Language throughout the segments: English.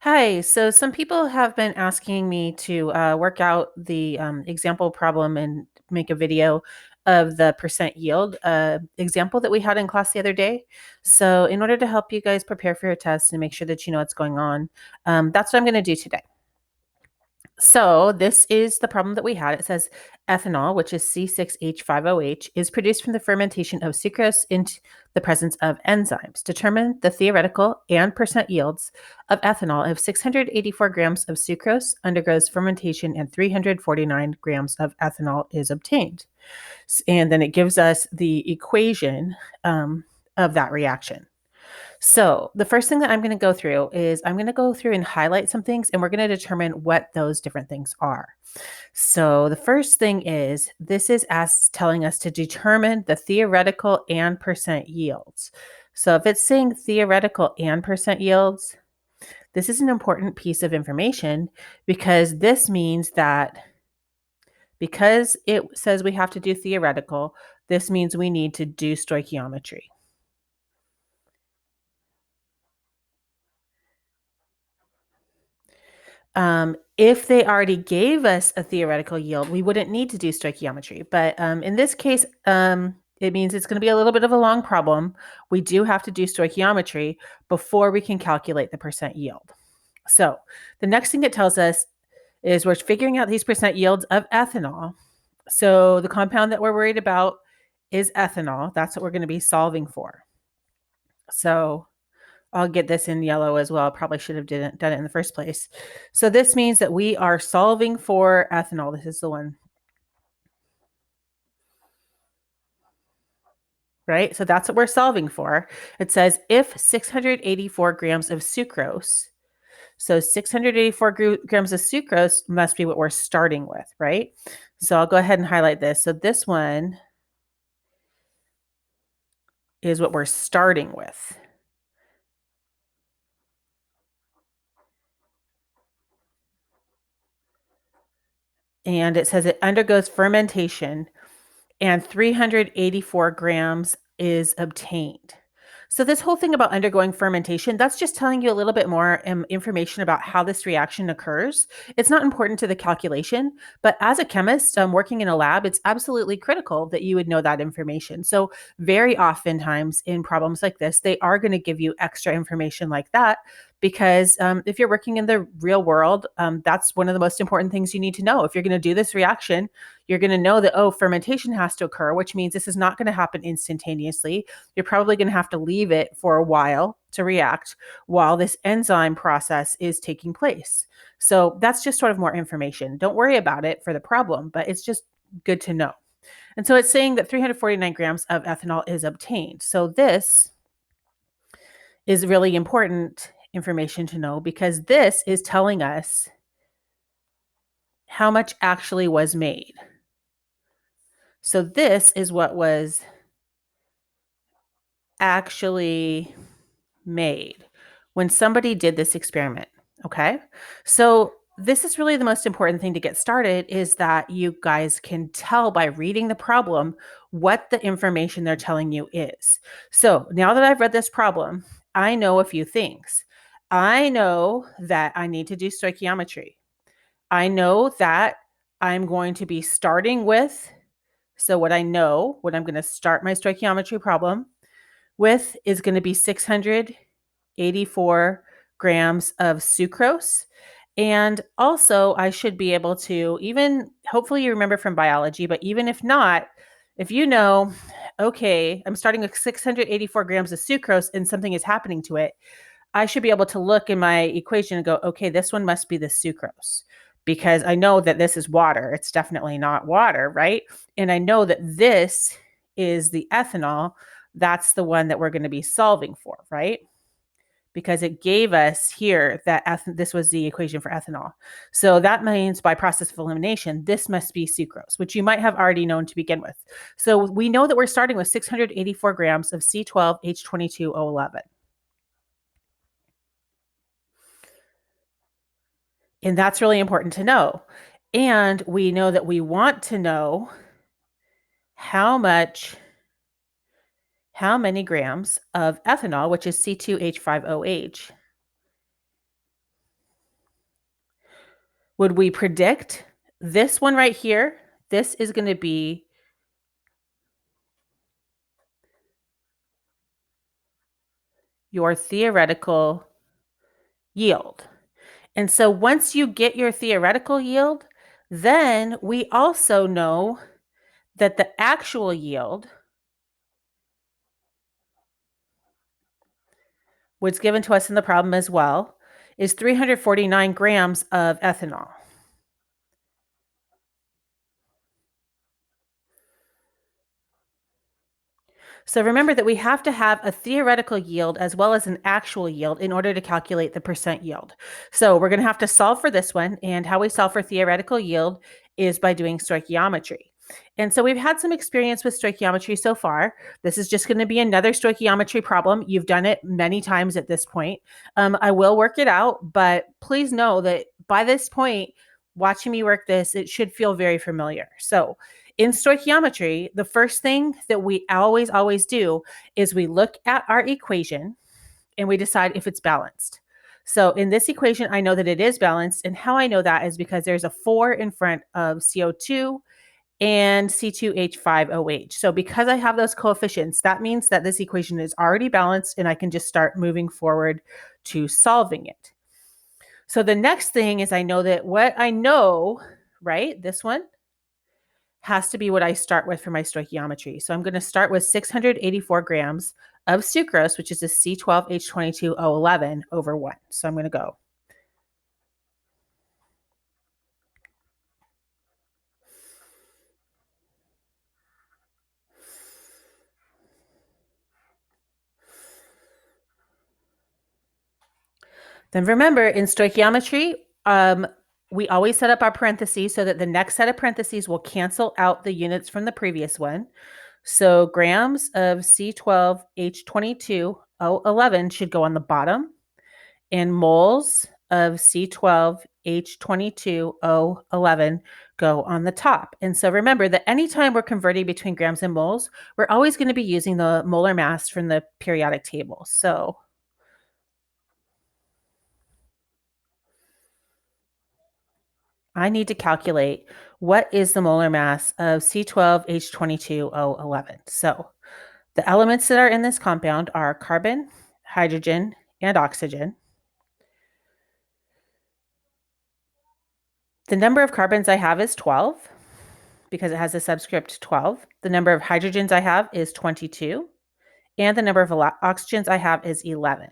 Hi. So some people have been asking me to work out the example problem and make a video of the percent yield example that we had in class the other day. So in order to help you guys prepare for your test and make sure that you know what's going on, that's what I'm going to do today. So this is the problem that we had. It says ethanol, which is C6H5OH, is produced from the fermentation of sucrose into the presence of enzymes. Determine the theoretical and percent yields of ethanol if 684 grams of sucrose undergoes fermentation and 349 grams of ethanol is obtained. And then it gives us the equation of that reaction. So the first thing that I'm going to go through is I'm going to go through and highlight some things, and we're going to determine what those different things are. So the first thing is this is as telling us to determine the theoretical and percent yields. So if it's saying theoretical and percent yields, this is an important piece of information because this means that because it says we have to do theoretical, this means we need to do stoichiometry. If they already gave us a theoretical yield, we wouldn't need to do stoichiometry. But in this case, it means it's going to be a little bit of a long problem. We do have to do stoichiometry before we can calculate the percent yield. So the next thing it tells us is we're figuring out these percent yields of ethanol. So the compound that we're worried about is ethanol. That's what we're going to be solving for. So I'll get this in yellow as well. Probably should have done it in the first place. So this means that we are solving for ethanol. This is the one. Right? So that's what we're solving for. It says if 684 grams of sucrose, so 684 grams of sucrose must be what we're starting with, right? So I'll go ahead and highlight this. So this one is what we're starting with. And it says it undergoes fermentation and 384 grams is obtained. So this whole thing about undergoing fermentation, that's just telling you a little bit more information about how this reaction occurs. It's not important to the calculation, but as a chemist working in a lab, it's absolutely critical that you would know that information. So very oftentimes in problems like this, they are going to give you extra information like that because if you're working in the real world, that's one of the most important things you need to know. If you're going to do this reaction, you're going to know that, oh, fermentation has to occur, which means this is not going to happen instantaneously. You're probably going to have to leave it for a while to react while this enzyme process is taking place. So that's just sort of more information. Don't worry about it for the problem, but it's just good to know. And so it's saying that 349 grams of ethanol is obtained. So this is really important information to know because this is telling us how much actually was made. So this is what was actually made when somebody did this experiment. Okay. So this is really the most important thing to get started is that you guys can tell by reading the problem what the information they're telling you is. So now that I've read this problem, I know a few things. I know that I need to do stoichiometry. I know that I'm going to be starting with, so what I know, what I'm going to start my stoichiometry problem with is going to be 684 grams of sucrose. And also, I should be able to, even hopefully you remember from biology, but even if not, if you know, okay, I'm starting with 684 grams of sucrose and something is happening to it, I should be able to look in my equation and go, okay, this one must be the sucrose because I know that this is water. It's definitely not water, right? And I know that this is the ethanol. That's the one that we're going to be solving for, right? Because it gave us here that this was the equation for ethanol. So that means by process of elimination, this must be sucrose, which you might have already known to begin with. So we know that we're starting with 684 grams of C12H22O11. And that's really important to know. And we know that we want to know how many grams of ethanol, which is C2H5OH, would we predict this one right here? This is going to be your theoretical yield. And so once you get your theoretical yield, then we also know that the actual yield, what's given to us in the problem as well, is 349 grams of ethanol. So remember that we have to have a theoretical yield as well as an actual yield in order to calculate the percent yield. So we're going to have to solve for this one. And how we solve for theoretical yield is by doing stoichiometry. And so we've had some experience with stoichiometry so far. This is just going to be another stoichiometry problem. You've done it many times at this point. I will work it out, but please know that by this point, watching me work this, it should feel very familiar. So in stoichiometry, the first thing that we always do is we look at our equation and we decide if it's balanced. So in this equation, I know that it is balanced. And how I know that is because there's a 4 in front of CO2 and C2H5OH. So because I have those coefficients, that means that this equation is already balanced and I can just start moving forward to solving it. So the next thing is I know that what I know, right, this one, has to be what I start with for my stoichiometry. So I'm going to start with 684 grams of sucrose, which is a C12H22O11 over 1. So I'm going to go. Then remember, in stoichiometry, we always set up our parentheses so that the next set of parentheses will cancel out the units from the previous one. So grams of C12H22O11 should go on the bottom, and moles of C12H22O11 go on the top. And so remember that anytime we're converting between grams and moles, we're always going to be using the molar mass from the periodic table. So I need to calculate what is the molar mass of C12H22O11. So the elements that are in this compound are carbon, hydrogen, and oxygen. The number of carbons I have is 12 because it has a subscript 12. The number of hydrogens I have is 22. And the number of oxygens I have is 11.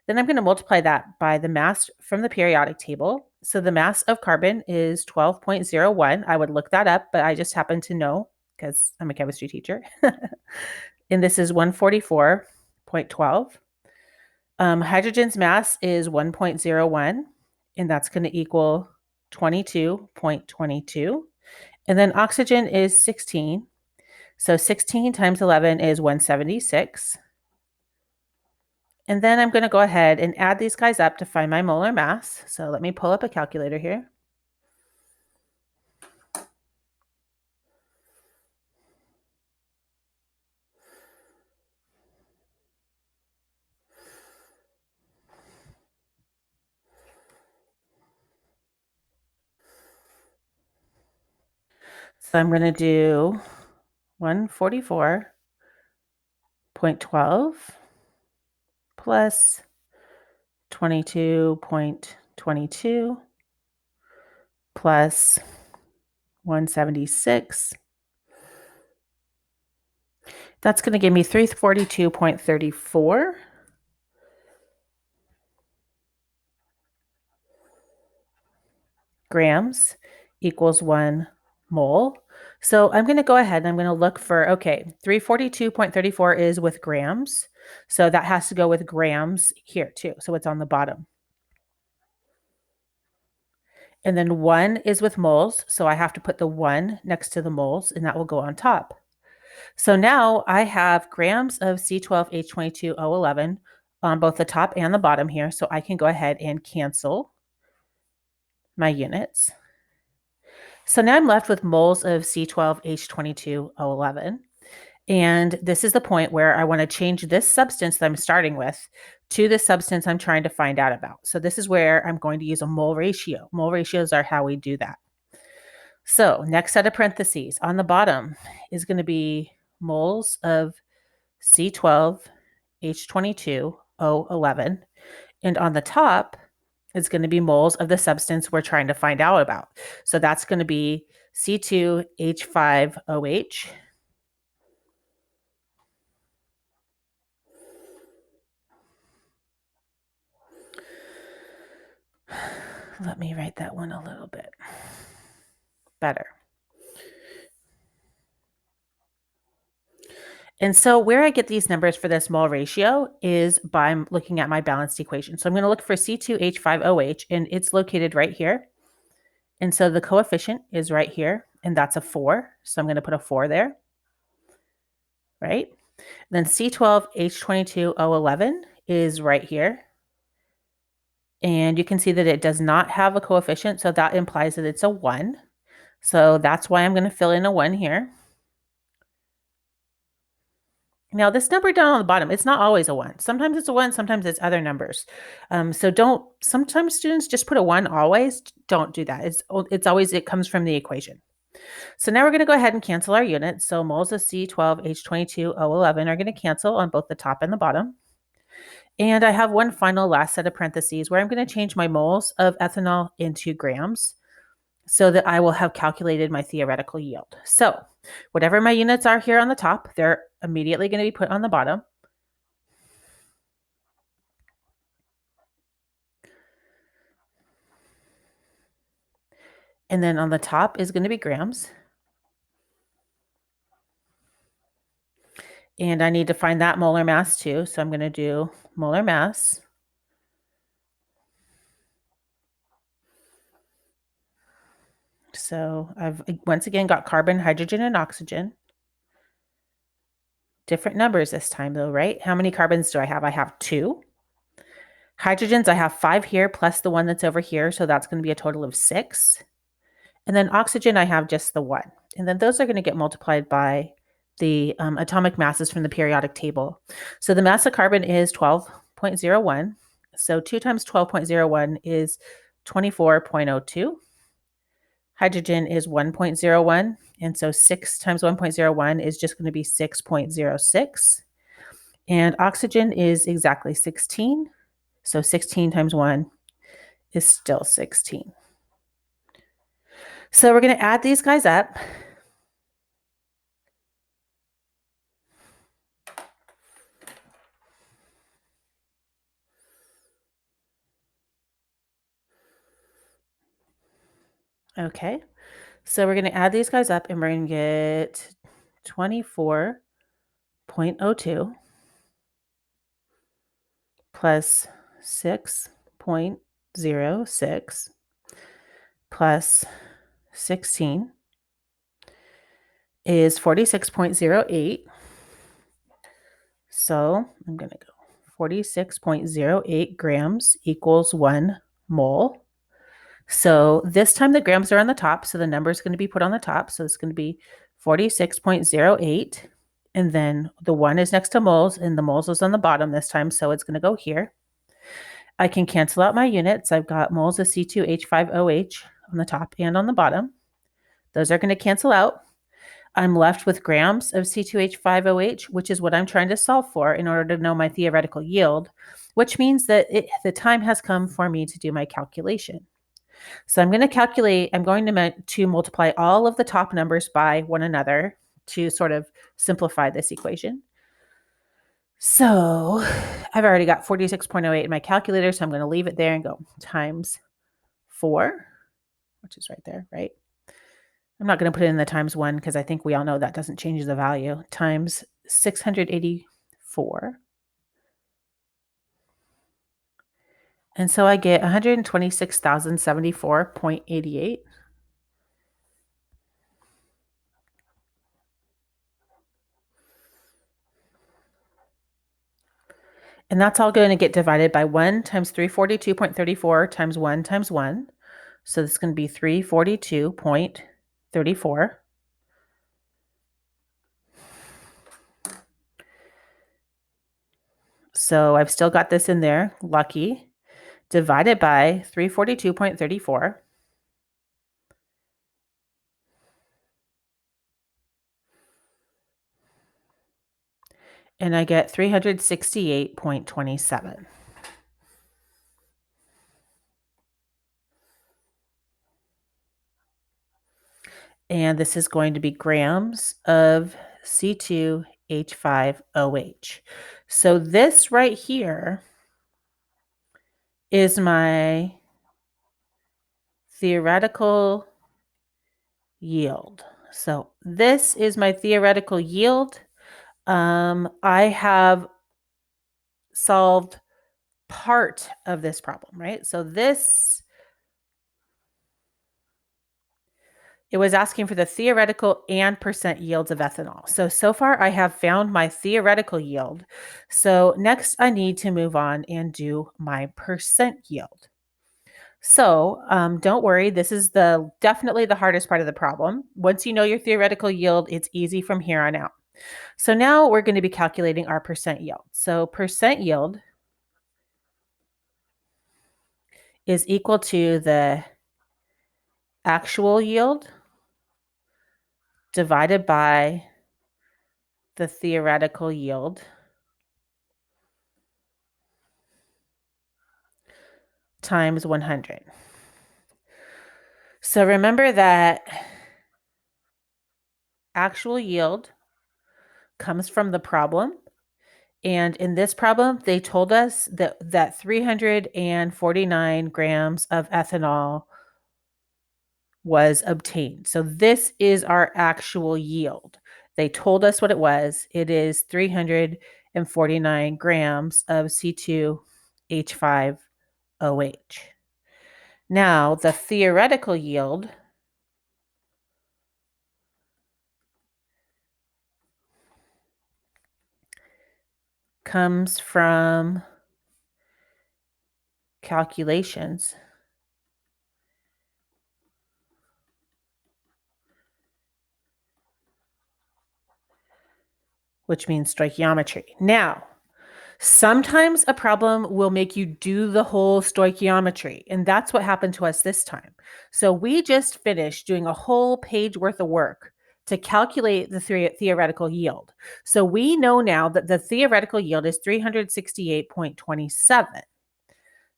Then I'm going to multiply that by the mass from the periodic table. So the mass of carbon is 12.01. I would look that up, but I just happen to know because I'm a chemistry teacher. And this is 144.12. Hydrogen's mass is 1.01, and that's going to equal 22.22. And then oxygen is 16. So 16 times 11 is 176. And then I'm going to go ahead and add these guys up to find my molar mass. So let me pull up a calculator here. So I'm going to do 144.12 plus 22.22 plus 176. That's going to give me 342.34 grams equals 1 mole. So I'm going to go ahead and I'm going to look for, okay, 342.34 is with grams. So that has to go with grams here too. So it's on the bottom. And then 1 is with moles. So I have to put the 1 next to the moles and that will go on top. So now I have grams of C12H22O11 on both the top and the bottom here. So I can go ahead and cancel my units. So now I'm left with moles of C12H22O11. And this is the point where I want to change this substance that I'm starting with to the substance I'm trying to find out about. So this is where I'm going to use a mole ratio. Mole ratios are how we do that. So next set of parentheses on the bottom is going to be moles of C12H22O11. And on the top is going to be moles of the substance we're trying to find out about. So that's going to be C2H5OH. Let me write that one a little bit better. And so where I get these numbers for this mole ratio is by looking at my balanced equation. So I'm going to look for C2H5OH, and it's located right here. And so the coefficient is right here, and that's a 4. So I'm going to put a 4 there, right? Then C12H22O11 is right here. And you can see that it does not have a coefficient, so that implies that it's a 1. So that's why I'm going to fill in a 1 here. Now, this number down on the bottom, it's not always a 1. Sometimes it's a 1, sometimes it's other numbers. Sometimes students just put a 1 always. Don't do that. It comes from the equation. So now we're going to go ahead and cancel our units. So moles of C12H22O11 are going to cancel on both the top and the bottom. And I have one final last set of parentheses where I'm going to change my moles of ethanol into grams so that I will have calculated my theoretical yield. So whatever my units are here on the top, they're immediately going to be put on the bottom. And then on the top is going to be grams. And I need to find that molar mass too. So I'm going to do molar mass. So I've once again got carbon, hydrogen, and oxygen. Different numbers this time though, right? How many carbons do I have? I have 2. Hydrogens, I have 5 here plus the one that's over here. So that's going to be a total of 6. And then oxygen, I have just the 1. And then those are going to get multiplied by the atomic masses from the periodic table. So the mass of carbon is 12.01. So 2 times 12.01 is 24.02. Hydrogen is 1.01. And so 6 times 1.01 is just going to be 6.06. And oxygen is exactly 16. So 16 times 1 is still 16. So we're going to add these guys up. Okay. So we're going to add these guys up and we're going to get 24.02 plus 6.06 plus 16 is 46.08. So I'm going to go 46.08 grams equals 1 mole. So this time the grams are on the top, so the number is going to be put on the top. So it's going to be 46.08. And then the 1 is next to moles, and the moles is on the bottom this time, so it's going to go here. I can cancel out my units. I've got moles of C2H5OH on the top and on the bottom. Those are going to cancel out. I'm left with grams of C2H5OH, which is what I'm trying to solve for in order to know my theoretical yield, which means that the time has come for me to do my calculation. So I'm going to multiply all of the top numbers by one another to sort of simplify this equation. So I've already got 46.08 in my calculator, so I'm going to leave it there and go times 4, which is right there, right? I'm not going to put it in the times 1 because I think we all know that doesn't change the value, times 684. And so I get 126,074.88. And that's all going to get divided by 1 times 342.34 times 1 times 1. So this is going to be 342.34. So I've still got this in there, lucky, divided by 342.34. And I get 368.27. And this is going to be grams of C2H5OH. So this right here is my theoretical yield. So this is my theoretical yield. I have solved part of this problem, right? So it was asking for the theoretical and percent yields of ethanol. So far I have found my theoretical yield. So next I need to move on and do my percent yield. So don't worry, this is definitely the hardest part of the problem. Once you know your theoretical yield, it's easy from here on out. So now we're going to be calculating our percent yield. So percent yield is equal to the actual yield divided by the theoretical yield times 100. So remember that actual yield comes from the problem. And in this problem, they told us that 349 grams of ethanol was obtained. So this is our actual yield. They told us what it was. It is 349 grams of C2H5OH. Now, the theoretical yield comes from calculations, which means stoichiometry. Now, sometimes a problem will make you do the whole stoichiometry, and that's what happened to us this time. So we just finished doing a whole page worth of work to calculate the theoretical yield. So we know now that the theoretical yield is 368.27.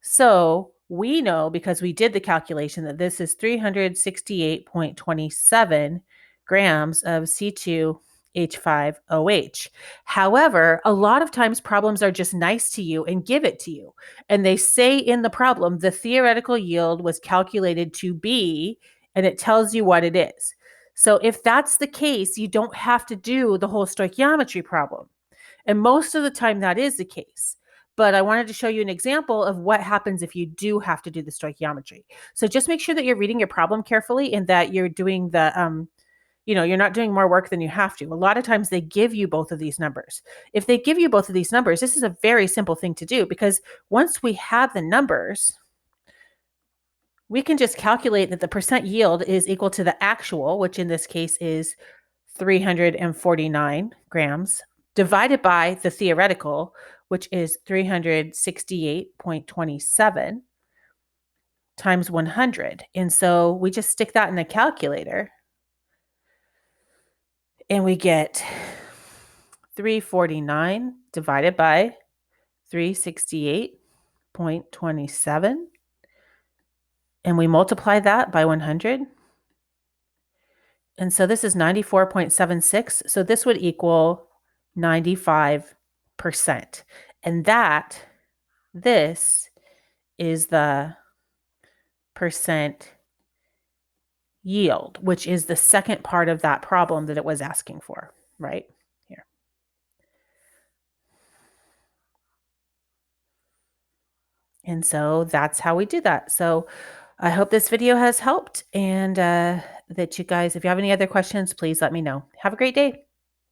So we know, because we did the calculation, that this is 368.27 grams of C2H5OH. However, a lot of times problems are just nice to you and give it to you. And they say in the problem, the theoretical yield was calculated to be, and it tells you what it is. So if that's the case, you don't have to do the whole stoichiometry problem. And most of the time that is the case. But I wanted to show you an example of what happens if you do have to do the stoichiometry. So just make sure that you're reading your problem carefully and that you're doing you're not doing more work than you have to. A lot of times they give you both of these numbers. If they give you both of these numbers, this is a very simple thing to do, because once we have the numbers, we can just calculate that the percent yield is equal to the actual, which in this case is 349 grams, divided by the theoretical, which is 368.27 times 100. And so we just stick that in a calculator and we get 349 divided by 368.27. And we multiply that by 100. And so this is 94.76. So this would equal 95%. And this is the percent yield, which is the second part of that problem that it was asking for, right here. And so that's how we do that. So I hope this video has helped, and that you guys, if you have any other questions, please let me know. Have a great day.